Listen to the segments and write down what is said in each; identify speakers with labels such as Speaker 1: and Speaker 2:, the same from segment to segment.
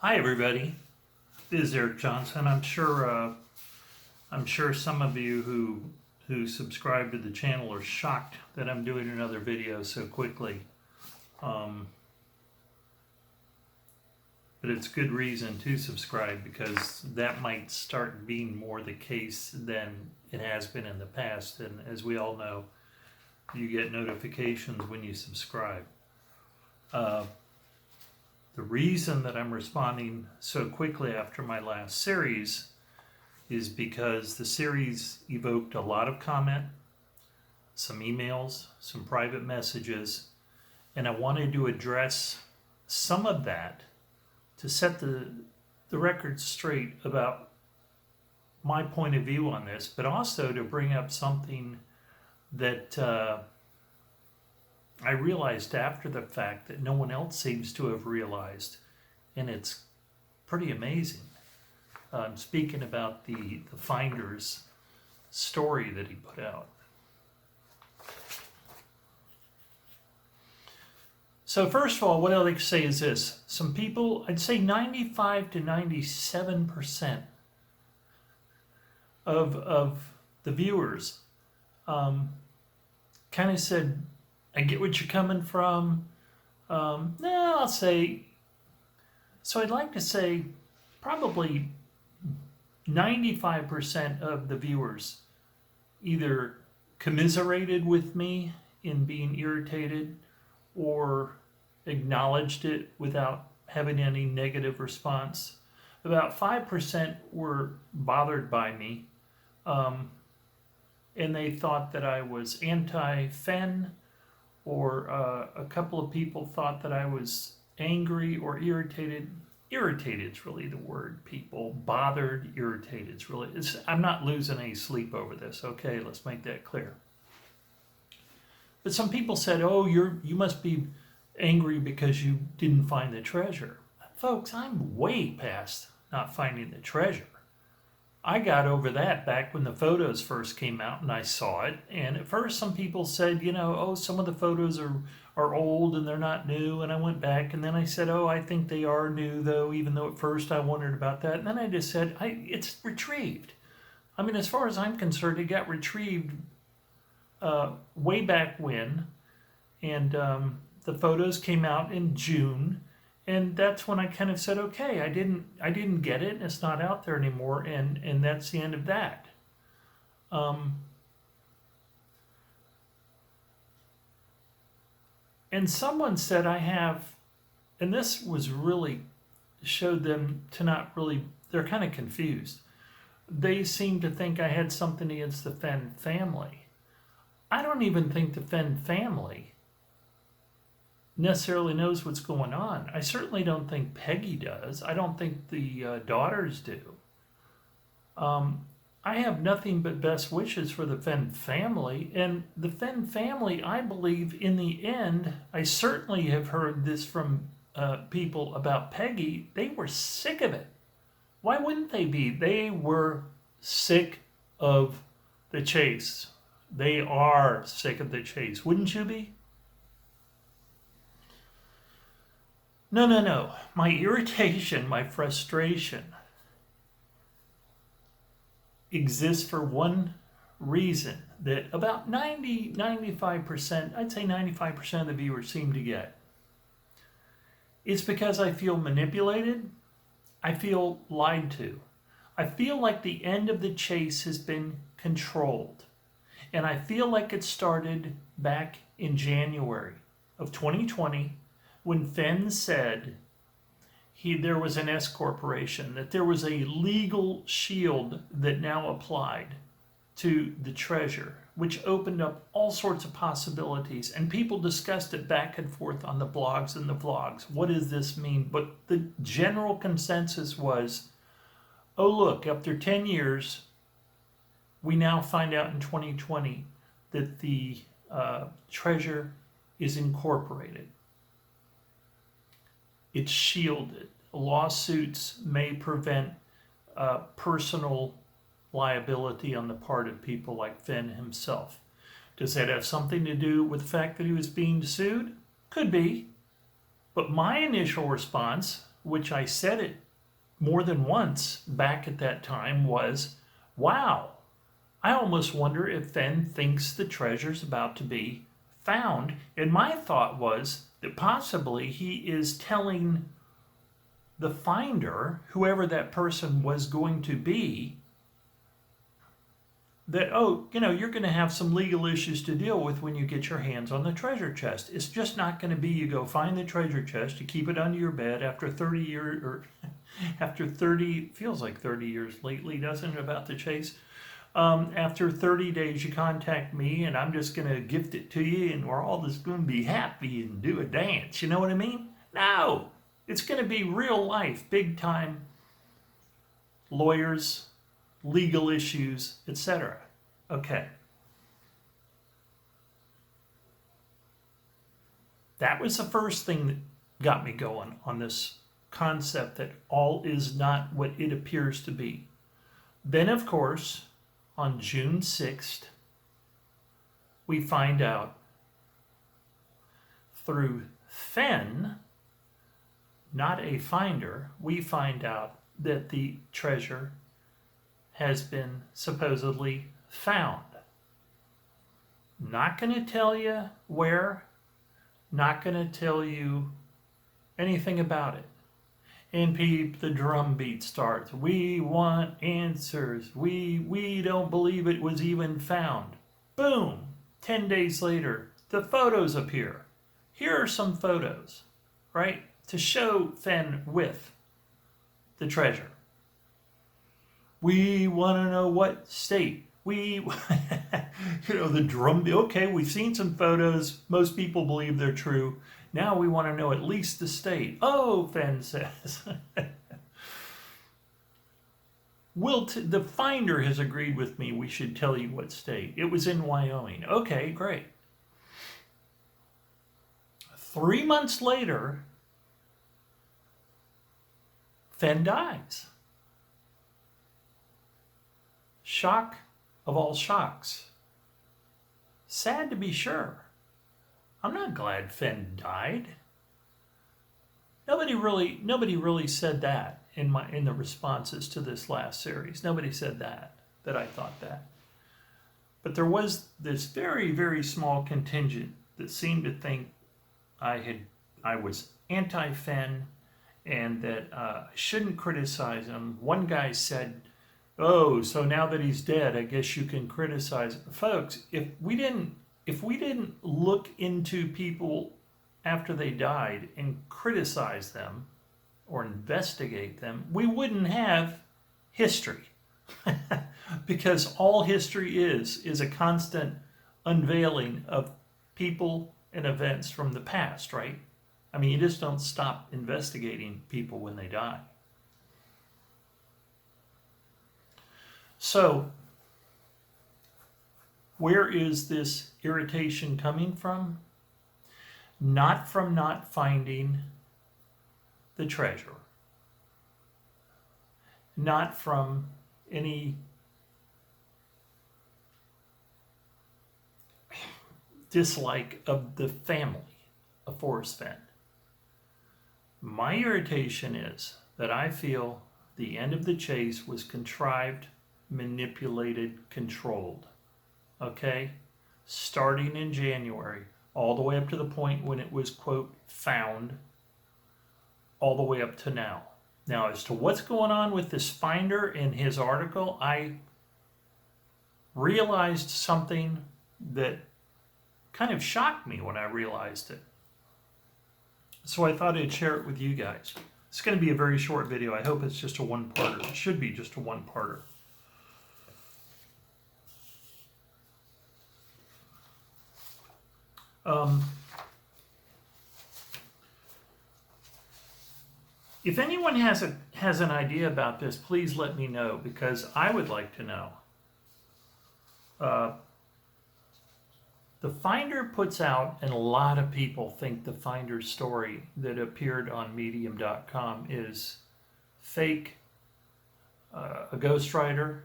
Speaker 1: Hi everybody, this is Eric Johnson. I'm sure some of you who subscribe to the channel are shocked that I'm doing another video so quickly. Um, but it's good reason to subscribe because that might start being more the case than it has been in the past. And as we all know, you get notifications when you subscribe. The reason that I'm responding so quickly after my last series is because the series evoked a lot of comment, some emails, some private messages, and I wanted to address some of that to set the record straight about my point of view on this, but also to bring up something that I realized after the fact that no one else seems to have realized, and it's pretty amazing. I'm speaking about the Finder's story that he put out. So first of all, what I'd like to say is this. Some people, I'd say 95 to 97% of the viewers kind of said, I get what you're coming from. I'll say, so I'd like to say probably 95% of the viewers either commiserated with me in being irritated or acknowledged it without having any negative response. About 5% were bothered by me, and they thought that I was anti-Fenn, or a couple of people thought that I was angry or irritated. Irrited's really the word, people. Bothered, irrited's really. I'm not losing any sleep over this. Okay, let's make that clear. But some people said, "Oh, you must be angry because you didn't find the treasure." Folks, I'm way past not finding the treasure. I got over that back when the photos first came out and I saw it. And at first some people said, oh, some of the photos are old and they're not new. And I went back and then I said, oh, I think they are new though, even though at first I wondered about that. And then I just said, it's retrieved. I mean, as far as I'm concerned, it got retrieved way back when. And the photos came out in June. And that's when I kind of said, okay, I didn't get it, and it's not out there anymore, and that's the end of that. And someone said I have, and this was really showed them to not really, they're kind of confused. They seem to think I had something against the Fenn family. I don't even think the Fenn family necessarily knows what's going on. I certainly don't think Peggy does. I don't think the daughters do. I have nothing but best wishes for the Fenn family. And the Fenn family, I believe, in the end, I certainly have heard this from people about Peggy. They were sick of it. Why wouldn't they be? They were sick of the chase. They are sick of the chase. Wouldn't you be? No. My irritation, my frustration exists for one reason that about 95%, I'd say 95% of the viewers seem to get. It's because I feel manipulated. I feel lied to. I feel like the end of the chase has been controlled. And I feel like it started back in January of 2020 when Fenn said there was an S corporation, that there was a legal shield that now applied to the treasure, which opened up all sorts of possibilities. And people discussed it back and forth on the blogs and the vlogs. What does this mean? But the general consensus was, oh, look, after 10 years, we now find out in 2020 that the treasure is incorporated. It's shielded. Lawsuits may prevent personal liability on the part of people like Fenn himself. Does that have something to do with the fact that he was being sued? Could be. But my initial response which I said it more than once back at that time, was, wow, I almost wonder if Fenn thinks the treasure's about to be found. And my thought was that possibly he is telling the finder, whoever that person was going to be, that, oh, you're going to have some legal issues to deal with when you get your hands on the treasure chest. It's just not going to be you go find the treasure chest, you keep it under your bed after 30 years, or after 30, feels like 30 years lately, doesn't it, about the chase? After 30 days, you contact me, and I'm just going to gift it to you, and we're all just going to be happy and do a dance. You know what I mean? No, it's going to be real life, big time lawyers, legal issues, etc. Okay. That was the first thing that got me going on this concept that all is not what it appears to be. Then, of course, on June 6th, we find out through Fenn, not a finder, we find out that the treasure has been supposedly found. Not going to tell you where, not going to tell you anything about it. And the drum beat starts. We want answers. We don't believe it was even found. Boom! 10 days later, the photos appear. Here are some photos, right? To show Fenn with the treasure. We want to know what state. The drum beat. Okay, we've seen some photos. Most people believe they're true. Now we want to know at least the state. Oh, Fenn says. The finder has agreed with me we should tell you what state. It was in Wyoming. Okay, great. 3 months later, Fenn dies. Shock of all shocks. Sad to be sure. I'm not glad Fenn died. Nobody really said that in the responses to this last series. Nobody said that I thought that. But there was this very, very small contingent that seemed to think I was anti-Fenn and that I shouldn't criticize him. One guy said, "Oh, so now that he's dead, I guess you can criticize him." Folks, if we didn't look into people after they died and criticize them or investigate them, we wouldn't have history. Because all history is a constant unveiling of people and events from the past, right? I mean, you just don't stop investigating people when they die. So, where is this irritation coming from? Not from not finding the treasure. Not from any dislike of the family of Forrest Fenn. My irritation is that I feel the end of the chase was contrived, manipulated, controlled. Okay? Starting in January, all the way up to the point when it was, quote, found, all the way up to now. Now, as to what's going on with this finder in his article, I realized something that kind of shocked me when I realized it. So I thought I'd share it with you guys. It's going to be a very short video. I hope it's just a one-parter. It should be just a one-parter. If anyone has an idea about this, please let me know, because I would like to know. The Finder puts out, and a lot of people think the Finder's story that appeared on Medium.com is fake, a ghostwriter.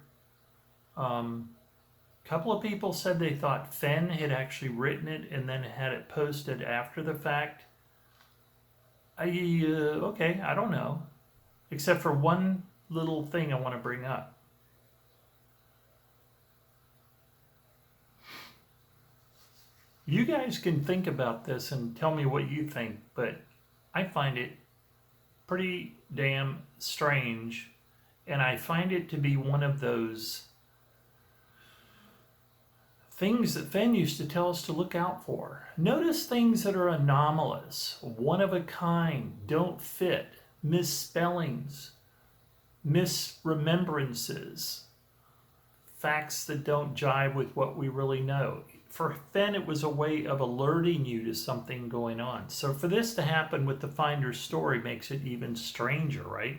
Speaker 1: A couple of people said they thought Fenn had actually written it and then had it posted after the fact. Okay, I don't know. Except for one little thing I want to bring up. You guys can think about this and tell me what you think, but I find it pretty damn strange, and I find it to be one of those things that Fenn used to tell us to look out for. Notice things that are anomalous, one of a kind, don't fit, misspellings, misremembrances, facts that don't jive with what we really know. For Fenn, it was a way of alerting you to something going on. So for this to happen with the Finder's story makes it even stranger, right?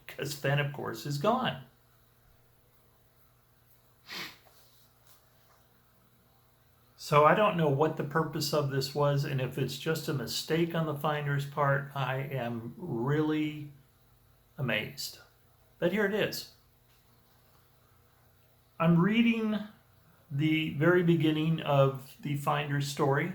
Speaker 1: Because Fenn, of course, is gone. So I don't know what the purpose of this was, and if it's just a mistake on the Finder's part, I am really amazed. But here it is. I'm reading the very beginning of the Finder's story.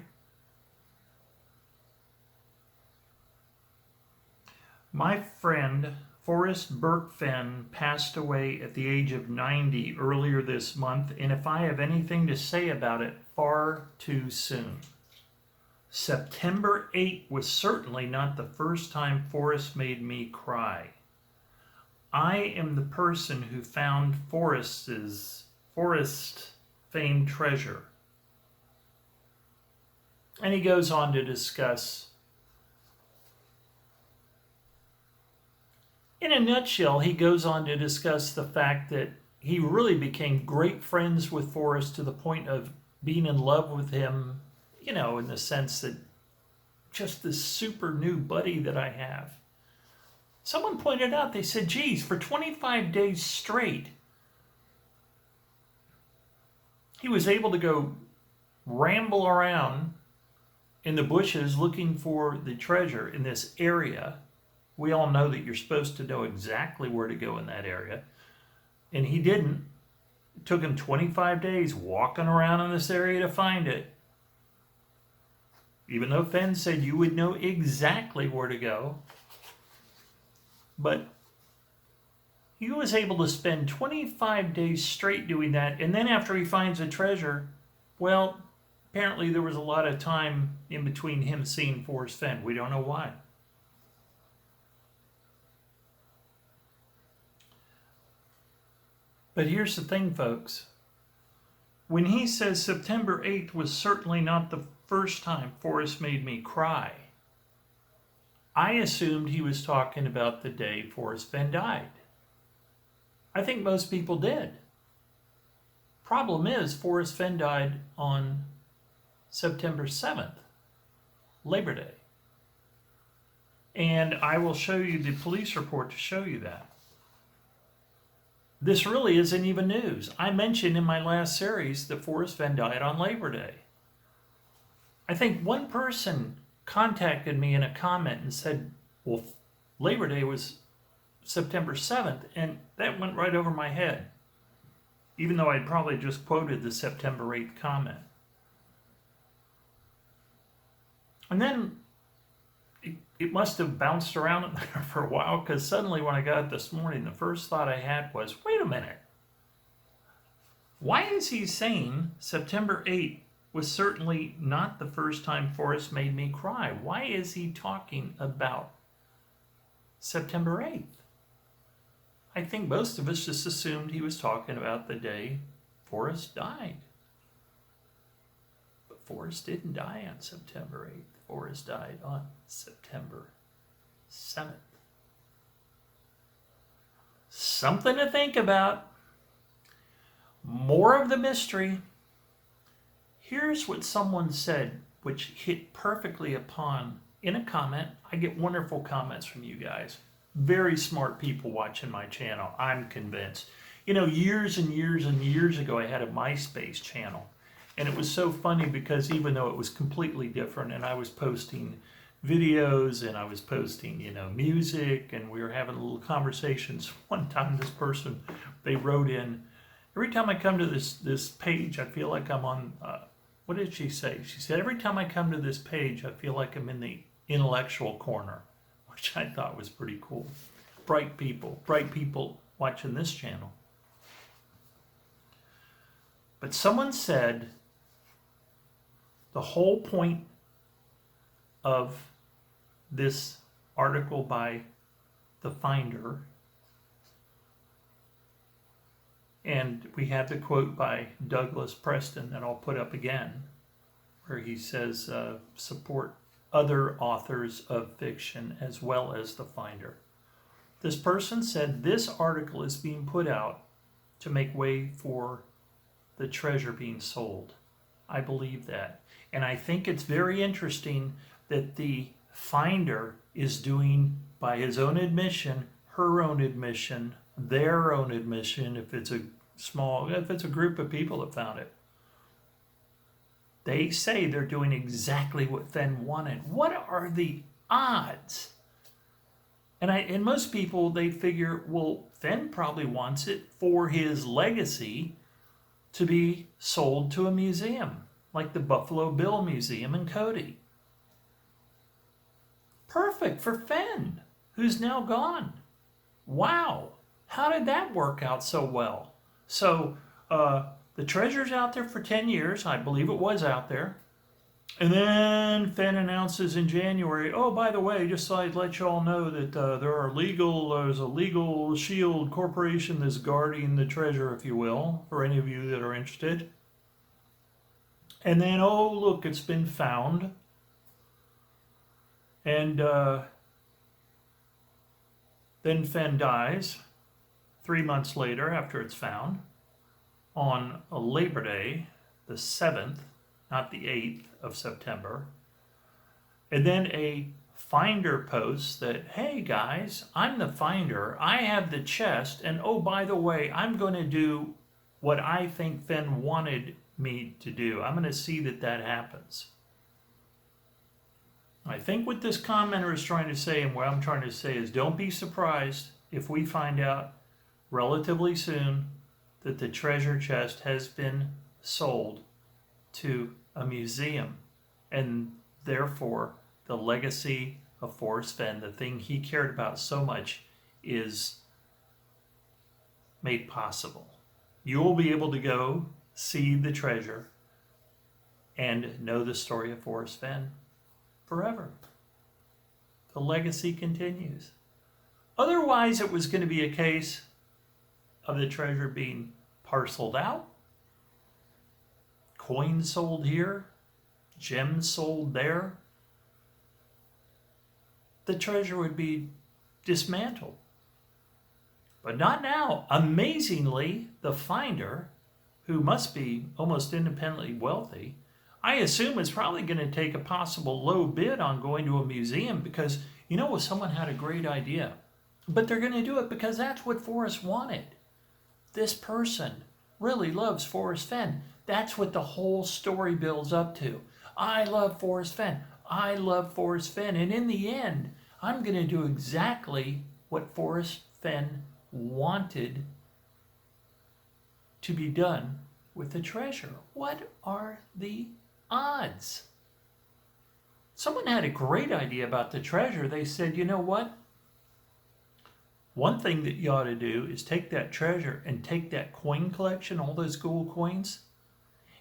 Speaker 1: My friend Forrest Burke Fenn passed away at the age of 90 earlier this month, and if I have anything to say about it, far too soon. September 8 was certainly not the first time Forrest made me cry. I am the person who found Forrest's famed treasure. And he goes on to discuss, in a nutshell, he goes on to discuss the fact that he really became great friends with Forrest to the point of being in love with him, you know, in the sense that just this super new buddy that I have. Someone pointed out, they said, geez, for 25 days straight, he was able to go ramble around in the bushes looking for the treasure in this area. We all know that you're supposed to know exactly where to go in that area. And he didn't. It took him 25 days walking around in this area to find it. Even though Fenn said you would know exactly where to go. But he was able to spend 25 days straight doing that. And then after he finds a treasure, well, apparently there was a lot of time in between him seeing Forrest Fenn. We don't know why. But here's the thing, folks. When he says September 8th was certainly not the first time Forrest made me cry, I assumed he was talking about the day Forrest Fenn died. I think most people did. Problem is, Forrest Fenn died on September 7th, Labor Day. And I will show you the police report to show you that. This really isn't even news. I mentioned in my last series that Forrest Fenn died on Labor Day. I think one person contacted me in a comment and said, well, Labor Day was September 7th, and that went right over my head, even though I'd probably just quoted the September 8th comment. And then it must have bounced around in there for a while, because suddenly when I got up this morning, the first thought I had was, wait a minute. Why is he saying September 8th was certainly not the first time Forrest made me cry? Why is he talking about September 8th? I think most of us just assumed he was talking about the day Forrest died. But Forrest didn't die on September 8th. Forrest died on September 7th. Something to think about. More of the mystery. Here's what someone said, which hit perfectly upon in a comment. I get wonderful comments from you guys. Very smart people watching my channel, I'm convinced. You know, years and years and years ago, I had a MySpace channel. And it was so funny because even though it was completely different and I was posting videos and I was posting, you know, music, and we were having little conversations. One time this person, they wrote in, every time I come to this page, I feel like I'm on, what did she say? She said, every time I come to this page, I feel like I'm in the intellectual corner, which I thought was pretty cool. Bright people watching this channel. But someone said the whole point of this article by the Finder, and we have the quote by Douglas Preston that I'll put up again, where he says, support other authors of fiction as well as the Finder. This person said this article is being put out to make way for the treasure being sold. I believe that. And I think it's very interesting that the Finder is doing, by his own admission, her own admission, their own admission, if it's a group of people that found it. They say they're doing exactly what Fenn wanted. What are the odds? And most people, they figure, well, Fenn probably wants it for his legacy to be sold to a museum, like the Buffalo Bill Museum in Cody. Perfect for Fenn, who's now gone. Wow, how did that work out so well? So the treasure's out there for 10 years. I believe it was out there. And then Fenn announces in January, oh, by the way, just so I'd let you all know that there's a legal shield corporation that's guarding the treasure, if you will, for any of you that are interested. And then, oh, look, it's been found. And then Fenn dies 3 months later after it's found on a Labor Day, the 7th, not the 8th of September. And then a Finder posts that, hey guys, I'm the Finder. I have the chest. And oh, by the way, I'm going to do what I think Fenn wanted me to do. I'm going to see that that happens. I think what this commenter is trying to say, and what I'm trying to say, is don't be surprised if we find out relatively soon that the treasure chest has been sold to a museum, and therefore the legacy of Forrest Fenn, the thing he cared about so much, is made possible. You will be able to go see the treasure and know the story of Forrest Fenn forever. The legacy continues. Otherwise, it was going to be a case of the treasure being parceled out, coins sold here, gems sold there. The treasure would be dismantled. But not now. Amazingly, the Finder, who must be almost independently wealthy, I assume is probably going to take a possible low bid on going to a museum because, you know, someone had a great idea. But they're going to do it because that's what Forrest wanted. This person really loves Forrest Fenn. That's what the whole story builds up to. I love Forrest Fenn. I love Forrest Fenn. And in the end, I'm going to do exactly what Forrest Fenn wanted to be done with the treasure. What are the odds? Someone had a great idea about the treasure. They said, you know what? One thing that you ought to do is take that treasure and take that coin collection, all those gold coins,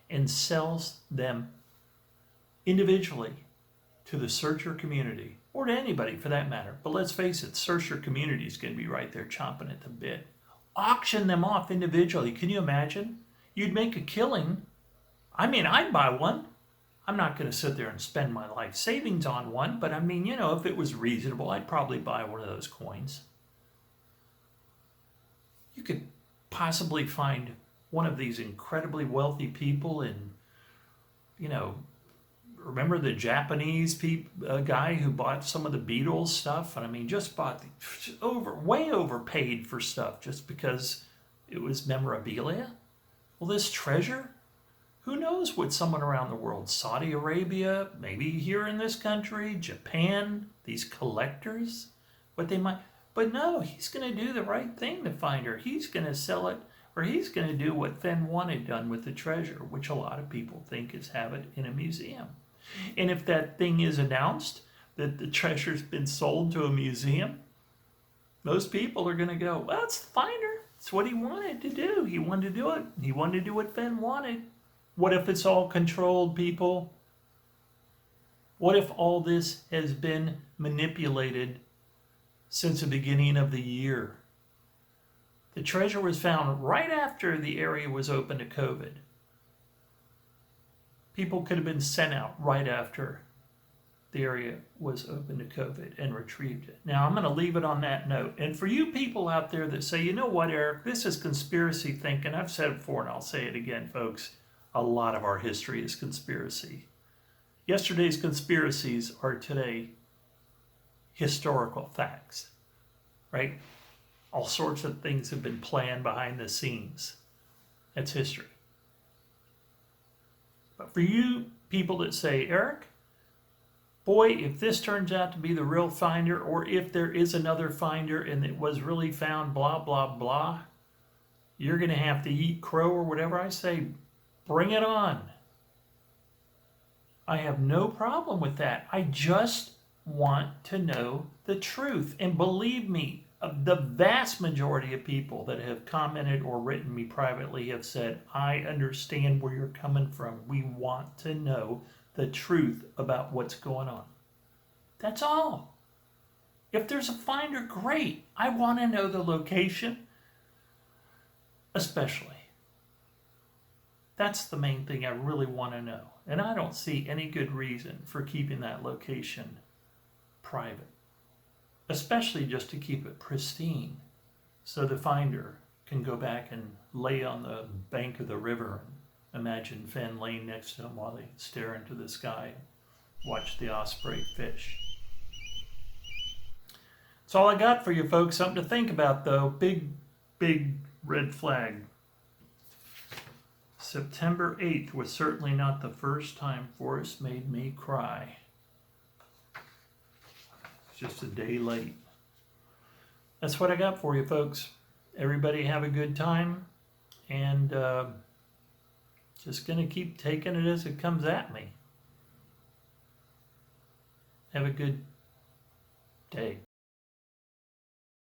Speaker 1: and sell them individually to the searcher community, or to anybody for that matter. But let's face it, searcher community is going to be right there chomping at the bit. Auction them off individually. Can you imagine? You'd make a killing. I mean, I'd buy one. I'm not going to sit there and spend my life savings on one, but I mean, you know, if it was reasonable, I'd probably buy one of those coins. You could possibly find one of these incredibly wealthy people in, you know, remember the Japanese guy who bought some of the Beatles stuff? And I mean, just bought way overpaid for stuff just because it was memorabilia. Well, this treasure, who knows what someone around the world, Saudi Arabia, maybe here in this country, Japan, these collectors, what they might, but no, he's going to do the right thing to find her. He's going to sell it, or he's going to do what Fenn wanted done with the treasure, which a lot of people think is have it in a museum. And if that thing is announced, that the treasure's been sold to a museum, most people are going to go, well, it's the finder. It's what he wanted to do. He wanted to do it. He wanted to do what Fenn wanted. What if it's all controlled, people? What if all this has been manipulated since the beginning of the year? The treasure was found right after the area was open to COVID. People could have been sent out right after the area was open to COVID and retrieved it. Now, I'm going to leave it on that note. And for you people out there that say, you know what, Eric, this is conspiracy thinking. I've said it before and I'll say it again, folks. A lot of our history is conspiracy. Yesterday's conspiracies are today historical facts, right? All sorts of things have been planned behind the scenes. That's history. But for you people that say, Eric, boy, if this turns out to be the real finder, or if there is another finder and it was really found, blah, blah, blah, you're going to have to eat crow or whatever I say. Bring it on. I have no problem with that. I just want to know the truth. And believe me, the vast majority of people that have commented or written me privately have said, I understand where you're coming from. We want to know the truth about what's going on. That's all. If there's a finder, great. I want to know the location, especially. That's the main thing I really want to know. And I don't see any good reason for keeping that location private, especially just to keep it pristine so the finder can go back and lay on the bank of the river and imagine Fenn laying next to him while they stare into the sky and watch the osprey fish. That's all I got for you folks. Something to think about though. Big, big red flag. September 8th was certainly not the first time Forrest made me cry. It's just a day late. That's what I got for you, folks. Everybody have a good time, and just going to keep taking it as it comes at me. Have a good day.